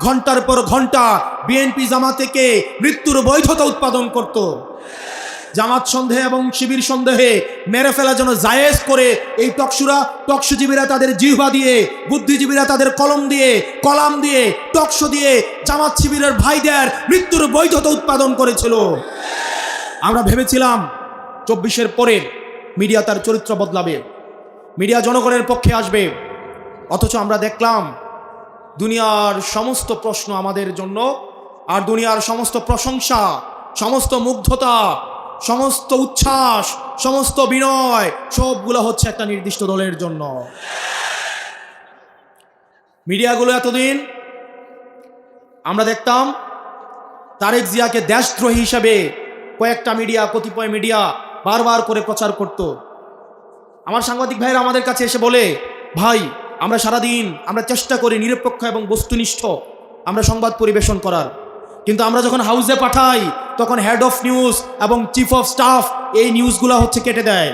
ঘন্টার পর ঘন্টা বিএনপি জামাতকে মৃত্যুর বৈধতা উৎপাদন করত। জামাত সন্দেহে এবং শিবির সন্দেহে মেরে ফেলা যেন জায়েজ করে এই টকশুজীবীরা তাদের জিহ্বা দিয়ে, বুদ্ধিজীবীরা তাদের কলাম দিয়ে টকশো দিয়ে জামাত শিবিরের ভাইদের মৃত্যুর বৈধতা উৎপাদন করেছিল। আমরা ভেবেছিলাম 24-এর পরে মিডিয়া তার চরিত্র বদলাবে, মিডিয়া জনগণের পক্ষে আসবে, অথচ আমরা দেখলাম দুনিয়ার সমস্ত প্রশ্ন আমাদের জন্য, আর দুনিয়ার সমস্ত প্রশংসা, সমস্ত মুগ্ধতা, সমস্ত উচ্ছ্বাস, সমস্ত বিনয় সবগুলো হচ্ছে একটা নির্দিষ্ট দলের জন্য। মিডিয়াগুলো এতদিন আমরা দেখতাম তারেক জিয়াকে দেশদ্রোহী হিসাবে কতিপয় মিডিয়া বারবার করে প্রচার করত। আমার সাংবাদিক ভাইরা আমাদের কাছে এসে বলে, ভাই আমরা সারাদিন আমরা চেষ্টা করি নিরপেক্ষ এবং বস্তুনিষ্ঠ আমরা সংবাদ পরিবেশন করার, কিন্তু আমরা যখন হাউসে পাঠাই তখন হেড অফ নিউজ এবং চিফ অফ স্টাফ এই নিউজগুলো হচ্ছে কেটে দেয়।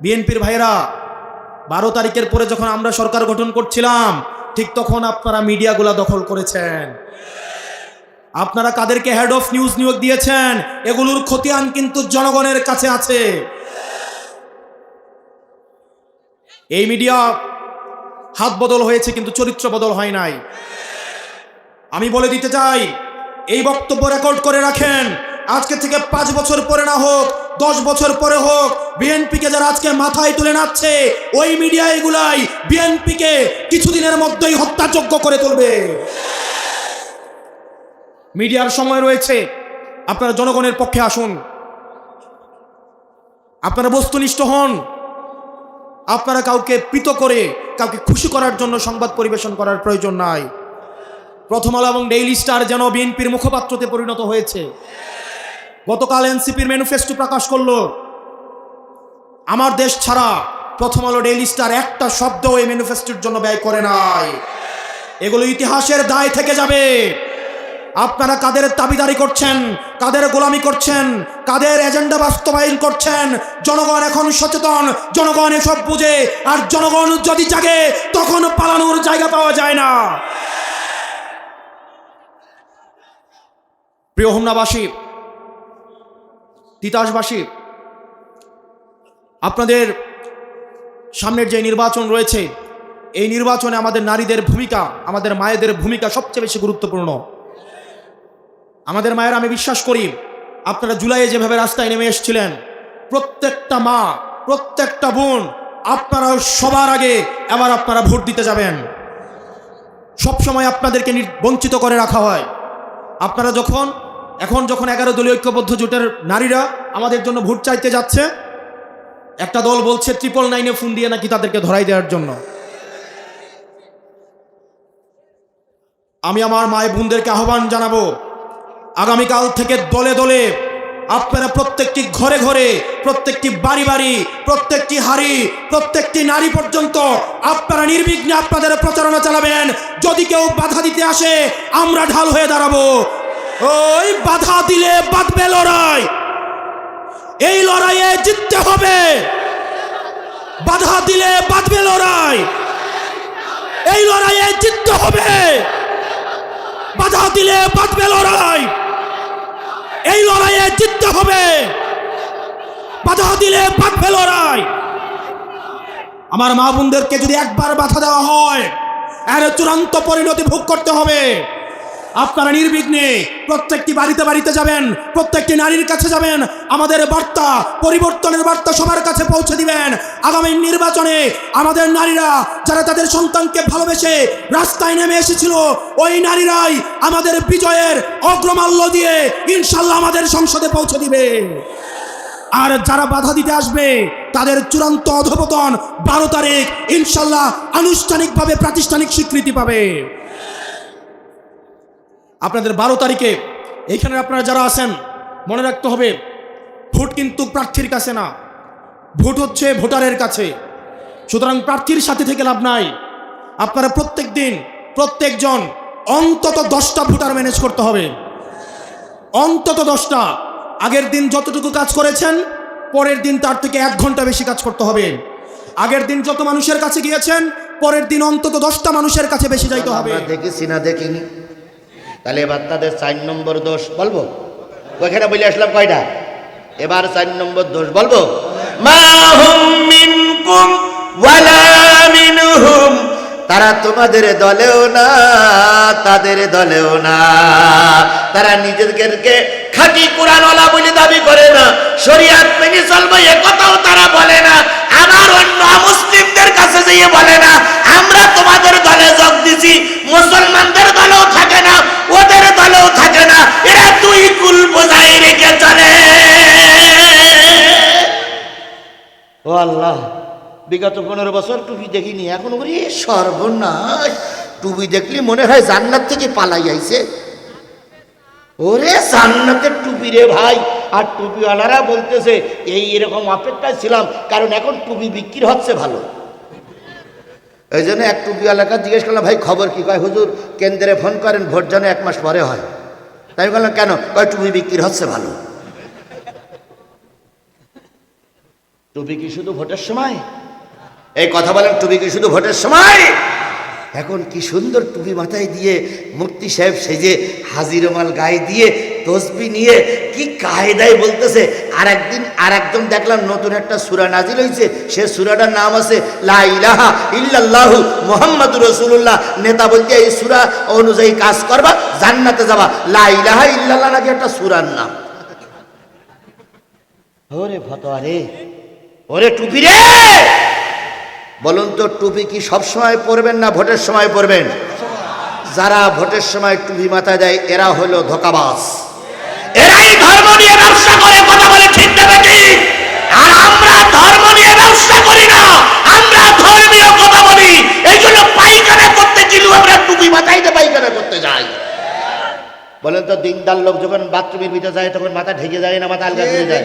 বিএনপির ভাইরা 12 তারিখের পরে যখন আমরা সরকার গঠন করছিলাম ঠিক তখন আপনারা মিডিয়াগুলা দখল করেছেন। আপনারা কাদেরকে হেড অফ নিউজ নিয়োগ দিয়েছেন এগুলোর খতিয়ান কিন্তু জনগণের কাছে আছে। এই মিডিয়া হাত বদল হয়েছে কিন্তু চরিত্র বদল হয় নাই। আমি বলে দিতে চাই, এই বক্তব্য রেকর্ড করে রাখেন, আজকে থেকে 5 বছর পরে না হোক, 10 বছর পরে হোক, বিএনপিকে যারা আজকে মাথায় তুলে নাচছে ওই মিডিয়া এগুলাই বিএনপিকে কিছুদিনের মধ্যেই হত্যাযোগ্য করে তুলবে। মিডিয়ার সময় রয়েছে, আপনারা জনগণের পক্ষে আসুন, আপনারা বস্তুনিষ্ঠ হন, আপনারা কাউকে প্রীত করে কাউকে খুশি করার জন্য সংবাদ পরিবেশন করার প্রয়োজন নাই। প্রথম আলো এবং ডেইলি স্টার যেন বিএনপির মুখপাত্রতে পরিণত হয়েছে। গতকাল এনসিপির ম্যানিফেস্টো প্রকাশ করলো, আমার দেশ ছাড়া প্রথম আলো ডেইলি স্টার একটা শব্দ এই ম্যানিফেস্টোর জন্য ব্যয় করে নাই। এগুলো ইতিহাসের দায় থেকে যাবে। আপনারা কাদের দাবিদারি করছেন, কাদের গোলামি করছেন, কাদের এজেন্ডা বাস্তবায়ন করছেন, জনগণ এখন সচেতন, জনগণ এসব বুঝে, আর জনগণ যদি জাগে তখন পালানোর জায়গা পাওয়া যায় না। প্রিয় হোমনাবাসী, তিতাসবাসী, আপনাদের সামনের যে নির্বাচন রয়েছে এই নির্বাচনে আমাদের নারীদের ভূমিকা, আমাদের মায়েদের ভূমিকা সবচেয়ে বেশি গুরুত্বপূর্ণ। আমাদের মায়ের, আমি বিশ্বাস করি আপনারা জুলাইয়ে যেভাবে রাস্তায় নেমে এসেছিলেন, প্রত্যেকটা মা, প্রত্যেকটা বোন, আপনারা সবার আগে এবার আপনারা ভোট দিতে যাবেন। সবসময় আপনাদেরকে বঞ্চিত করে রাখা হয়। আপনারা যখন 11 দলীয় ঐক্যবদ্ধ জোটের নারীরা আমাদের জন্য ভোট চাইতে যাচ্ছে, একটা দল বলছে 999-এ ফোন দিয়ে নাকি তাদেরকে ধরাই দেওয়ার জন্য। আমি আমার মায়ের বোনদেরকে আহ্বান জানাবো, আগামীকাল থেকে দলে দলে আপনারা প্রত্যেকটি ঘরে ঘরে, প্রত্যেকটি বাড়ি বাড়ি, প্রত্যেকটি হাড়ি, প্রত্যেকটি নারী পর্যন্ত আপনারা নির্বিঘ্নে আপনাদের প্রচারণা চালাবেন। যদি কেউ বাধা দিতে আসে আমরা ঢাল হয়ে দাঁড়াবো। ওই বাধা দিলে বাঁধবে লড়াই, এই লড়াইয়ে জিততে হবে। বাধা দিলে বাঁধবে লড়াই, এই লড়াইয়ে জিততে হবে। বাধা দিলে বাঁধবে লড়াই, এই লড়াইয়ে জিততে হবে। বাধা দিলে বাঁধবে লড়াই। আমার মা বোনদেরকে যদি একবার বাধা দেওয়া হয় এর চূড়ান্ত পরিণতি ভোগ করতে হবে। আপনারা নির্বিঘ্নে প্রত্যেকটি বাড়িতে বাড়িতে যাবেন, প্রত্যেকটি নারীর কাছে যাবেন, আমাদের বার্তা, পরিবর্তনের বার্তা সবার কাছে পৌঁছে দিবেন। আগামী নির্বাচনে আমাদের নারীরা যারা তাদের সন্তানকে ভালোবেসে রাস্তায় নেমে এসেছিল, ওই নারীরাই আমাদের বিজয়ের অগ্রমাল্য দিয়ে ইনশাল্লাহ আমাদের সংসদে পৌঁছে দিবে। আর যারা বাধা দিতে আসবে তাদের চূড়ান্ত অধঃপতন 12 তারিখ ইনশাল্লাহ আনুষ্ঠানিকভাবে প্রাতিষ্ঠানিক স্বীকৃতি পাবে। আপনাদের 12 তারিখে এইখানে আপনারা যারা আছেন মনে রাখতে হবে, ভোট কিন্তু প্রার্থীর কাছে না, ভোট হচ্ছে ভোটারের কাছে। সুতরাং প্রার্থীর সাথে থেকে লাভ নাই। আপনারা প্রত্যেক দিন প্রত্যেকজন অন্তত 10টা ভোটার ম্যানেজ করতে হবে, অন্তত 10টা। আগের দিন যতটুকু কাজ করেছেন পরের দিন তার থেকে 1 ঘন্টা বেশি কাজ করতে হবে। আগের দিন যত মানুষের কাছে গিয়েছেন পরের দিন অন্তত 10টা মানুষের কাছে বেশি যাইতে হবে। আমরা দেখেছি না দেখিনি? তাহলে এবার তাদের 4 নম্বর দোষ বলবো। ওইখানে বলে আসলাম কয়টা? এবার 4 নম্বর দোষ বলবো। মা হুম মিনকুম ওয়ালা মিনহুম, তারা তোমাদের দলেও না তাদের দলেও না। তারা নিজেদেরকে খাঁটি কোরআনওয়ালা বলে দাবি করে না, শরীয়ত মেনে চলবে এ কথাও তারা বলে না। আবার অন্য মুসলিমদের কাছে যেয়ে বলে না আমরা তোমাদের দলে যোগ দিছি, মুসলমানদের দলেও থাকে না ওদের দলেও থাকে না, এরা দুই কুল বোঝাই রেখে চলে। ও আল্লাহ, বিগত 15 বছর টুপি দেখিনি, এখন বলি সর্বনাশ, টুপি দেখলি মনে হয় জান্নাত থেকে পালাই আইছে। ওরে জান্নাতের টুপি রে ভাই। আর টুপিওয়ালারা বলতেছে এরকম অপেক্ষায় ছিলাম, কারণ এখন টুপি বিক্রি হচ্ছে ভালো। এই জন্য এক টুপিওয়ালাকে জিজ্ঞেস করলাম ভাই খবর কি? কয় হুজুর কেন্দ্রে ফোন করেন, ভোট যেন 1 মাস পরে হয়। তাই বললাম কেন? কয় টুপি বিক্রি হচ্ছে ভালো। টুপি কি শুধু ভোটের সময়? এই কথা বলেন, টুপি কি শুধু ভোটের সময়? এখন কি সুন্দর টুপি মাথায় দিয়ে মুফতি সাহেব সেজে হাজির মাল গায়ে দিয়ে তসবি নিয়ে কি কায়দায় বলতেছে। আর একদিন আর একদম দেখলাম নতুন একটা সূরা নাজিল হয়েছে, সে সূরাটার নাম আছে লা ইলাহা ইল্লাল্লাহু মুহাম্মাদুর রাসূলুল্লাহ। নেতা বলতে এই সূরা অনুযায়ী কাজ করবা জান্নাতে যাবা। লা ইলাহা ইল্লাল্লাহ নাকি একটা সূরার নাম। ওরে ফতোয়া রে, ওরে টুপি রে, বলুন তো টুপি কি সব সময় পরবেন না ভোটের সময় পরবেন? যারা ভোটের সময় টুপি মাথায় দেয় এরা হলো ধোঁকাবাজ, এরাই ধর্ম নিয়ে ব্যবসা করে। কথা বলে ঠিক না ঠিক? আর আমরা ধর্ম নিয়ে ব্যবসা করি না, আমরা ধর্মীয় কথা বলি। এই জন্য পায়খানা করতে গেলেও আমরা টুপি মাথায় দিয়ে পায়খানা করতে যাই। বলেন তো দিনদার লোক যখন বাথরুমের ভিতরে যায় তখন মাথা ঢেকে যায় না মাথা আলগা করে যায়?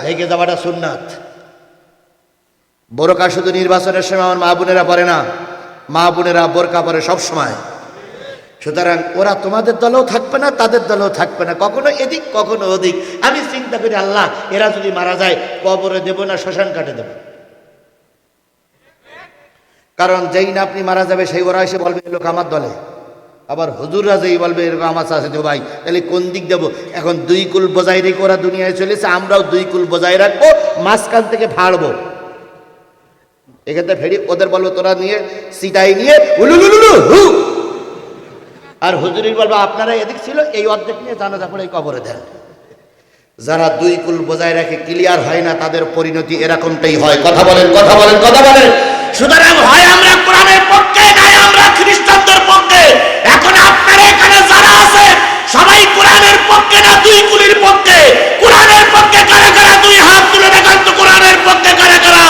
ঢেকে যাওয়াটা সুন্নাত। বোরকা শুধু নির্বাচনের সময় আমার মা বোনেরা পরে না, মা বোনেরা বোরকা পরে সব সময়। সুতরাং ওরা তোমাদের দলেও থাকবে না তাদের দলেও থাকবে না, কখনো এদিক কখনো ওদিক। আমি চিন্তা করি আল্লাহ এরা যদি মারা যায় কবরে দেব না শ্মশান কাটে দেব। কারণ যেই না আপনি মারা যাবে সেই ওরা এসে বলবে এ লোক আমার দলে। আবার হুজুররা যেই বলবে এরকম আমার আছে তো ভাই, তাহলে কোন দিক দেবো? এখন 2 কুল বজায় রেখে ওরা দুনিয়ায় চলেছে, আমরাও 2 কুল বজায় রাখবো, মাঝখান থেকে ফাড়বো। এখানে ফেরি ওদের বলবো তোরা নিয়ে সিটাই নিয়ে উলুলুলু হু, আর হুজুরির বলবো আপনারা এদিক ছিল এই অর্ধেক নিয়ে জানাজা পড়ে কবরে দেন। যারা 2 কুল বজায় রাখে ক্লিয়ার হয় না তাদের পরিণতি এরকমটাই হয়। কথা বলেন, কথা বলেন, কথা বলেন। সুতরাং হয় আমরা কোরআনের পক্ষে, নাই আমরা খ্রিস্টানদের পক্ষে। এখন আপনারা এখানে যারা আছে সবাই কোরআনের পক্ষে না 2 কুলির পক্ষে? কোরআনের পক্ষে কারা কারা 2 হাত তুলে দেখান তো, কোরআনের পক্ষে কারা কারা?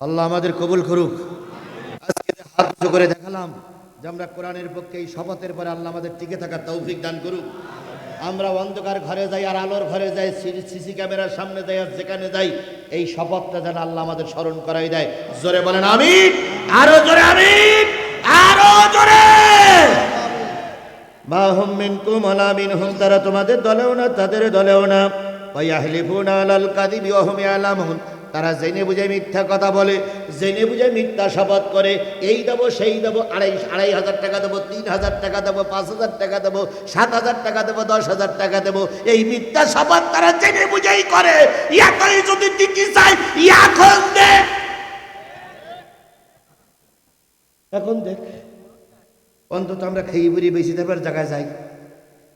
আল্লাহ আমাদের কবুল করুক। আজকে হাত উঁচু করে দেখালাম যে আমরা কোরআনের পক্ষে। এই শপথের পরে আল্লাহ আমাদের টিকে থাকার তৌফিক দান করুক। আমরা অন্ধকার ঘরে যাই আর আলোর ঘরে যাই, সিসি ক্যামেরার সামনে যাই আর যেখানে যাই, এই শপথটা যেন আল্লাহ আমাদের স্মরণ করাই দেয়। জোরে বলেন আমিন, আরো জোরে আমিন, আরো জোরে। মা হুম মিনকুম ওয়ালা মিনহুম, তারা তোমাদের দলেও না তাদের দলেও না। ওয়া ইয়াহলিফুনা আলাল কাযিবি ওয়া হুম ইয়ালামুন, তারা জেনে বুঝে মিথ্যা কথা বলে, জেনে বুঝে মিথ্যা শপথ করে। এই দেবো সেই দেবো, 2,500 টাকা দেবো, 3,000 টাকা দেবো, 5,000 টাকা দেবো, 7,000 টাকা দেবো, 10,000 টাকা দেবো। এই মিথ্যা শপথ তারা জেনে বুঝেই করে। ইয়াকই যদি দিতে চাই এখন দেখ, এখন দেখ। অন্তত আমরা খেয়ে বুড়ি বেশি দেবার জায়গায় যাই।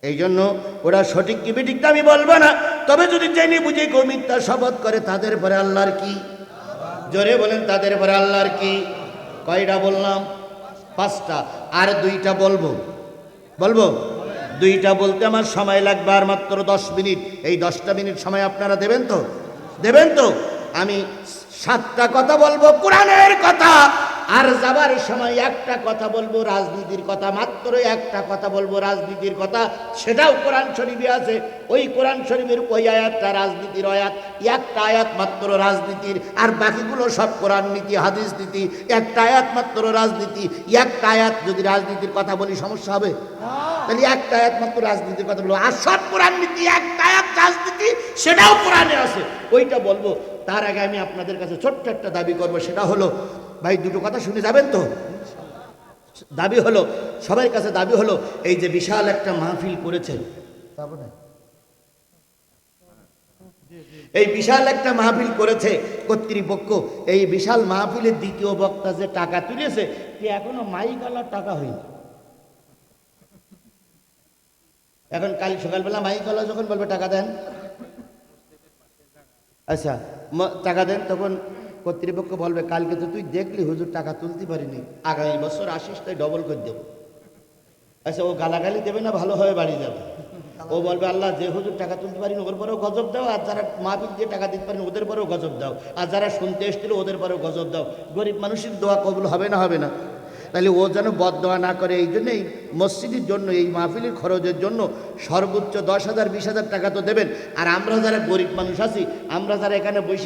এই জন্য ওরা সঠিক কি বেঠিকটা আমি বলবো না, তবে যদি জেনে বুঝে কেউ মিথ্যা শপথ করে তাদের পরে আল্লাহর কি? জোরে বলেন তাদের পরে আল্লাহর কি? কয়টা বললাম? 5টা। আর 2টা বলবো, বলবো 2টা বলতে আমার সময় লাগবে আর মাত্র 10 মিনিট। এই 10টা মিনিট সময় আপনারা দেবেন তো? দেবেন তো? আমি 7টা কথা বলবো কোরআনের কথা, আর যাবার সময় একটা কথা বলবো রাজনীতির কথা, মাত্র একটা কথা বলবো রাজনীতির কথা, সেটাও কোরআন শরীফে আছে। ওই কোরআন শরীফের ওই আয়াতটা রাজনীতির আয়াত, একটা আয়াত মাত্র রাজনীতির, আর বাকিগুলো সব কোরআন নীতি হাদিস নীতি। একটা আয়াত মাত্র রাজনীতি, একটা আয়াত যদি রাজনীতির কথা বলি সমস্যা হবে? তাহলে একটা আয়াত মাত্র রাজনীতির কথা বলবো, আর সব কোরআন নীতি। একটা আয়াত রাজনীতি, সেটাও কোরআনে আছে, ওইটা বলবো। তার আগে আমি আপনাদের কাছে ছোট্ট একটা দাবি করবো, সেটা হলো, ভাই দুটো কথা শুনে যাবেন তো? দাবি হলো, সবার কাছে দাবি হলো, এই যে বিশাল একটা মাহফিল করেছেন, এই বিশাল একটা মাহফিল করেছে কর্তৃপক্ষ, এই বিশাল মাহফিলের দ্বিতীয় বক্তা যে টাকা তুলেছে, এখনো মাইকওয়ালার টাকা হয়নি। এখন কাল সকালবেলা মাইকওয়ালা যখন বলবে টাকা দেন, আচ্ছা টাকা দেন, তখন কর্তৃপক্ষ বলবে কালকে তো তুই দেখলি হুজুর টাকা তুলতে পারিনি, আগামী বছর আসিস তাই ডবল করে দেবো। আচ্ছা ও গালাগালি দেবে না, ভালোভাবে বাড়ি যাবে। ও বলবে আল্লাহ যে হুজুর টাকা তুলতে পারিনি ওর পরেও গজব দাও, আর যারা মাহফিল দিয়ে টাকা দিতে পারেন ওদের পরেও গজব দাও, আর যারা শুনতে এসেছিল ওদের পরেও গজব দাও। গরিব মানুষের দোয়া কবুল হবে না? হবে না? তাহলে ও যেন বদদোয়া না করে, এই জন্যই মসজিদের জন্য, এই মাহফিলের খরচের জন্য সর্বোচ্চ 10,000 20,000 টাকা তো দেবেন। আর আমরা যারা গরিব মানুষ আছি, আমরা যারা এখানে বসে